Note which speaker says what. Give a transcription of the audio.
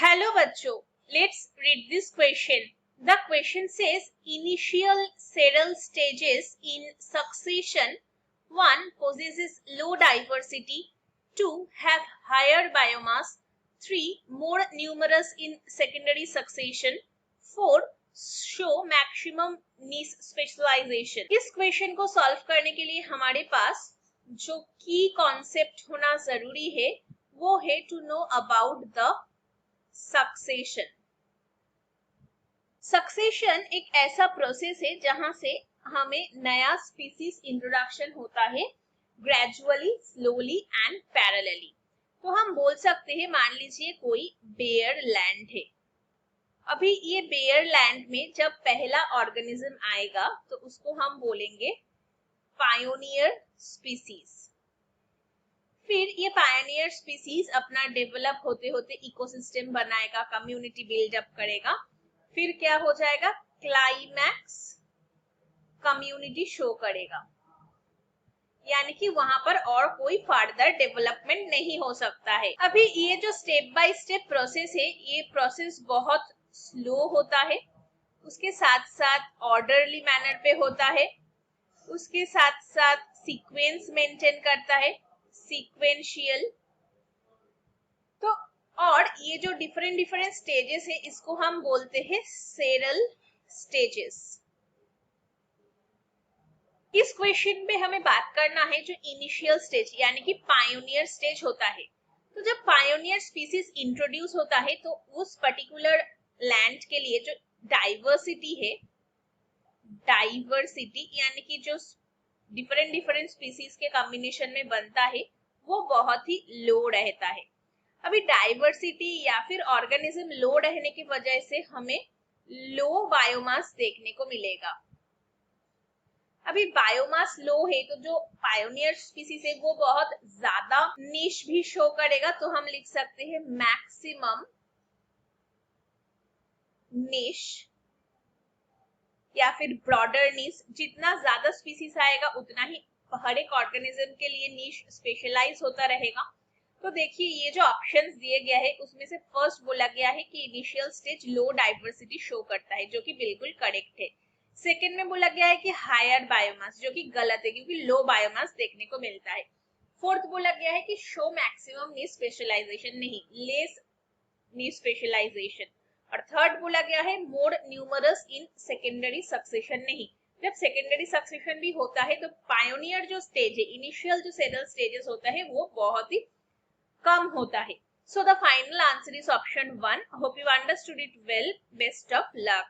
Speaker 1: Hello bachcho, let's read this question. The question says initial several stages in succession. 1 possesses low diversity, 2 have higher biomass, 3 more numerous in secondary succession, 4 show maximum niche specialization. इस question को solve करने के लिए हमारे पास जो की concept होना जरूरी है वो है to know about the succession. Succession एक ऐसा प्रोसेस है जहां से हमें नया स्पीसीज इंट्रोडक्शन होता है ग्रेजुअली, स्लोली एंड पैरेलली। तो हम बोल सकते हैं, मान लीजिए कोई बेयर लैंड है। अभी ये बेयर लैंड में जब पहला ऑर्गेनिज्म आएगा तो उसको हम बोलेंगे पायोनियर स्पीसीज। फिर ये पायनियर स्पीसीज अपना डेवलप होते होते इकोसिस्टम बनाएगा, कम्युनिटी बिल्डअप करेगा, फिर क्या हो जाएगा, क्लाइमैक्स कम्युनिटी शो करेगा, यानी कि वहां पर और कोई फर्दर डेवलपमेंट नहीं हो सकता है। अभी ये जो स्टेप बाय स्टेप प्रोसेस है, ये प्रोसेस बहुत स्लो होता है, उसके साथ साथ ऑर्डरली मैनर पे होता है, उसके साथ साथ सीक्वेंस मेंटेन करता है, सीक्वेंशियल। तो और ये जो डिफरेंट डिफरेंट स्टेजेस है इसको हम बोलते हैं सेरल स्टेजेस। इस क्वेश्चन पे हमें बात करना है जो इनिशियल स्टेज यानी कि पायोनियर स्टेज होता है। तो जब पायोनियर स्पीसीज इंट्रोड्यूस होता है तो उस पर्टिकुलर लैंड के लिए जो डाइवर्सिटी है, डाइवर्सिटी यानी कि जो डिफरेंट डिफरेंट स्पीसीज के कॉम्बिनेशन में बनता है वो बहुत ही लो रहता है। अभी डाइवर्सिटी या फिर ऑर्गेनिज्म लो रहने की वजह से हमें लो बायोमास देखने को मिलेगा। अभी बायोमास लो है तो जो पायोनियर स्पीसीज है वो बहुत ज्यादा निश भी शो करेगा, तो हम लिख सकते हैं मैक्सिमम निश या फिर ब्रॉडर निश। जितना ज्यादा स्पीसीज आएगा उतना ही हर एक ऑर्गेनिज्म के लिए निश स्पेशलाइज होता रहेगा। तो देखिए ये जो ऑप्शंस दिए गया है उसमें से फर्स्ट बोला गया है कि इनिशियल स्टेज लो डाइवर्सिटी शो करता है, जो कि बिल्कुल करेक्ट है। सेकंड में बोला गया है कि हायर बायोमास, जो कि गलत है क्योंकि लो बायोमास देखने को मिलता है। फोर्थ बोला गया है कि शो मैक्सिमम नीड स्पेशलाइजेशन, नहीं, लेस नीड स्पेशलाइजेशन। और थर्ड बोला गया है मोर न्यूमरस इन सेकेंडरी सक्सेशन, नहीं, जब सेकेंडरी सक्सेशन भी होता है तो पायोनियर जो स्टेज है, इनिशियल जो सेरल स्टेजेस होता है वो बहुत ही कम होता है। So the final answer is option 1. Hope you understood it well. Best of luck.